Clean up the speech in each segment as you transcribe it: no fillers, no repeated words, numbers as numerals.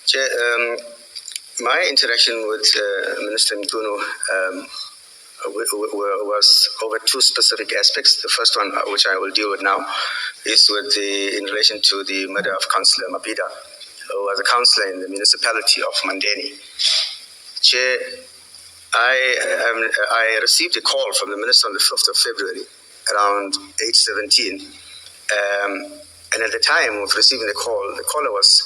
Chair, my interaction with Minister Mchunu was over two specific aspects. The first one, which I will deal with now, is in relation to the murder of Councillor Mabida, who was a councillor in the municipality of Mandeni. Chair, I received a call from the minister on the 5th of February, around 8:17. And at the time of receiving the caller was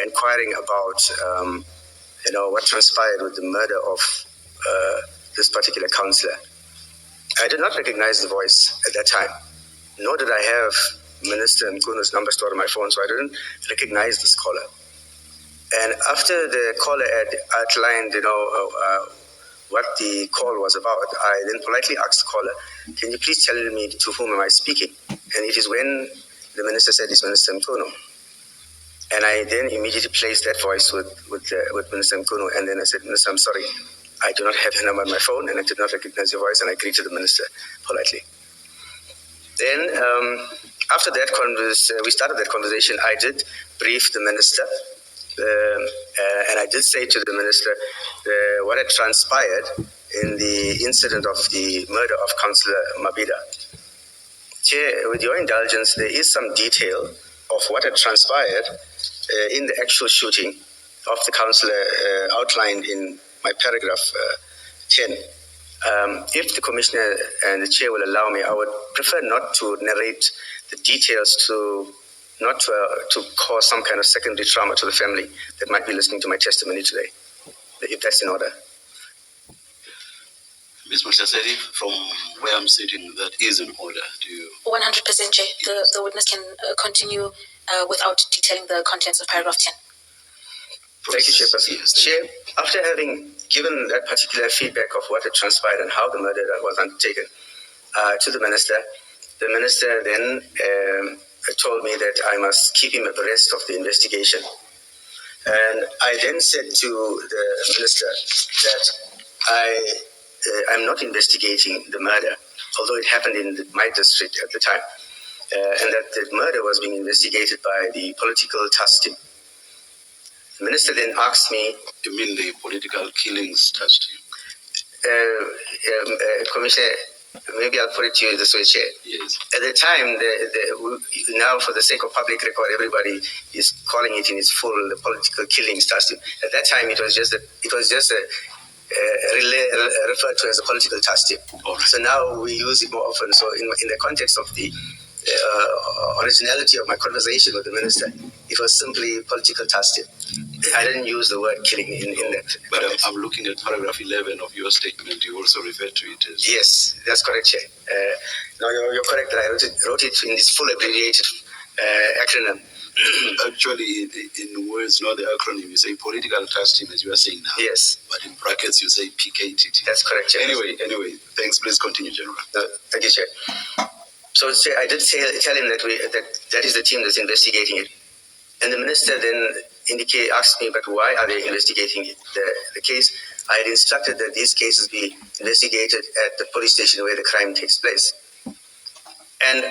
inquiring about what transpired with the murder of this particular councillor. I did not recognize the voice at that time, nor did I have Minister Mchunu's number stored on my phone, so I didn't recognize this caller. And after the caller had outlined, what the call was about, I then politely asked the caller, "Can you please tell me to whom am I speaking?" And it is when the minister said it's Minister Mchunu. And I then immediately placed that voice with Minister Mchunu, and then I said, "Minister, I'm sorry, I do not have your number on my phone, and I did not recognize your voice," and I greeted the minister politely. Then, after that we started that conversation, I did brief the minister, and I did say to the minister what had transpired in the incident of the murder of Councillor Mabida. Chair, with your indulgence, there is some detail of what had transpired in the actual shooting of the councillor outlined in my paragraph 10. If the commissioner and the chair will allow me, I would prefer not to narrate the details to cause some kind of secondary trauma to the family that might be listening to my testimony today, if that's in order. Ms. Mashaseri, from where I'm sitting, that is in order. Do you? 100%, Chair. The witness can continue without detailing the contents of paragraph 10. Thank you, Chairperson. Yes, Chair, after having given that particular feedback of what had transpired and how the murder was undertaken to the minister then told me that I must keep him abreast of the investigation. And I then said to the minister that I'm not investigating the murder, although it happened in my district at the time, and that the murder was being investigated by the political task team. The minister then asked me... You mean the political killings task team? Commissioner, maybe I'll put it to you this way, Chair. Yes. At the time, now for the sake of public record, everybody is calling it in its full the political killings task team. At that time, it was just referred to as a political task team. Right. So now we use it more often. So in the context of the originality of my conversation with the minister, it was simply political task team. I didn't use the word killing in that. But I'm looking at paragraph 11 of your statement. You also referred to it as... Yes, that's correct, Chair. No, you're correct that I wrote it in this full abbreviated acronym. Actually, in words, not the acronym, you say political task team, as you are saying now. Yes. But in brackets, you say PKTT. That's correct, Chair. Anyway, thanks. Please continue, General. Thank you, Chair. So, Chair, I did tell him that is the team that's investigating it. And the minister then asked me, but why are they investigating the case? I had instructed that these cases be investigated at the police station where the crime takes place. And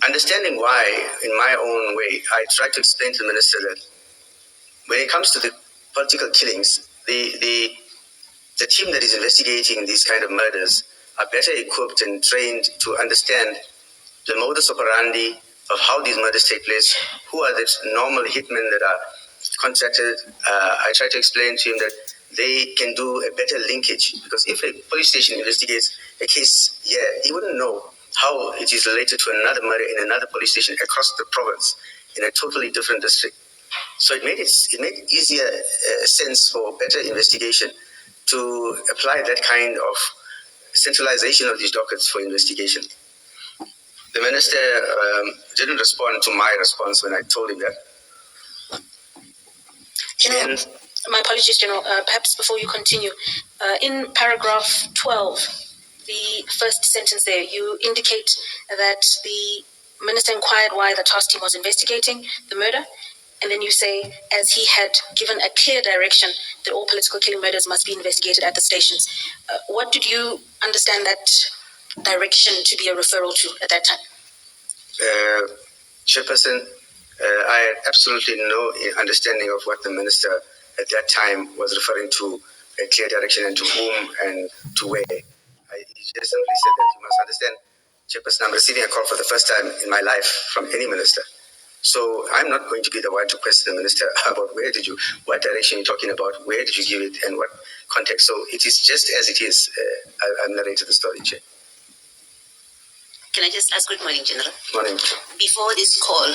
understanding why, in my own way, I tried to explain to the minister that when it comes to the political killings, the team that is investigating these kind of murders are better equipped and trained to understand the modus operandi of how these murders take place, who are the normal hitmen that are contracted. I try to explain to him that they can do a better linkage, because if a police station investigates a case here, he wouldn't know how it is related to another murder in another police station across the province in a totally different district. So it made easier sense for better investigation to apply that kind of centralization of these dockets for investigation. The minister didn't respond to my response when I told him that. General, my apologies, General. Perhaps before you continue, in paragraph 12, the first sentence there, you indicate that the minister inquired why the task team was investigating the murder, and then you say, as he had given a clear direction that all political killing murders must be investigated at the stations. What did you understand that direction to be a referral to at that time? Chairperson, I had absolutely no understanding of what the minister at that time was referring to, a clear direction and to whom and to where. He just simply said that you must understand, Chairperson, I'm receiving a call for the first time in my life from any minister. So I'm not going to be the one to question the minister about what direction you're talking about, where did you give it, and what context. So it is just as it is. I've narrated the story, Chair. Can I just ask, good morning, General? Morning. Before this call,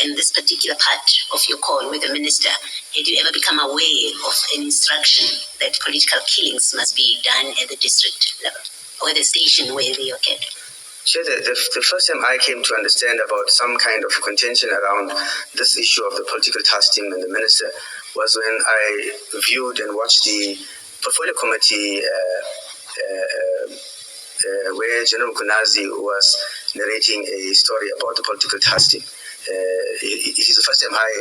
in this particular part of your call with the minister, had you ever become aware of an instruction that political killings must be done at the district level or the station where they occurred? Chair, the first time I came to understand about some kind of contention around this issue of the political task team and the minister was when I viewed and watched the portfolio committee where General Kunazi was narrating a story about the political task team. It is the first time I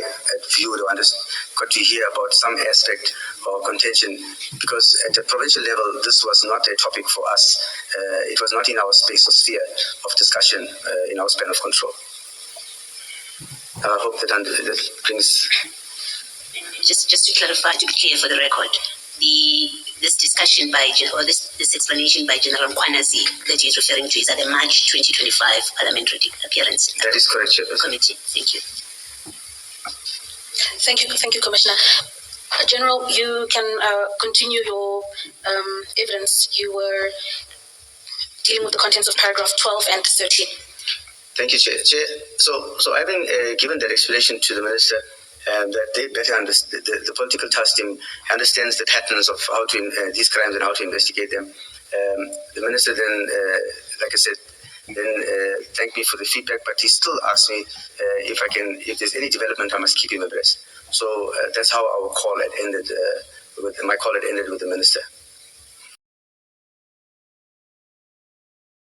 viewed or got to hear about some aspect or contention, because at the provincial level, this was not a topic for us. It was not in our space or sphere of discussion, in our span of control. I hope that brings... Just to clarify, to be clear for the record, this discussion this explanation by General Kwanazi that he's referring to is at the March 2025 parliamentary appearance. That is correct, Chair. Committee. Thank you. Thank you, Commissioner. General, you can continue your evidence. You were dealing with the contents of paragraph 12 and 13. Thank you, Chair. So I've been given that explanation to the minister, that they better understand, the political task team understands the patterns of how to these crimes and how to investigate them. The minister then, like I said, thanked me for the feedback, but he still asked me if there's any development, I must keep him abreast. So that's how our call had ended. My call had ended with the minister.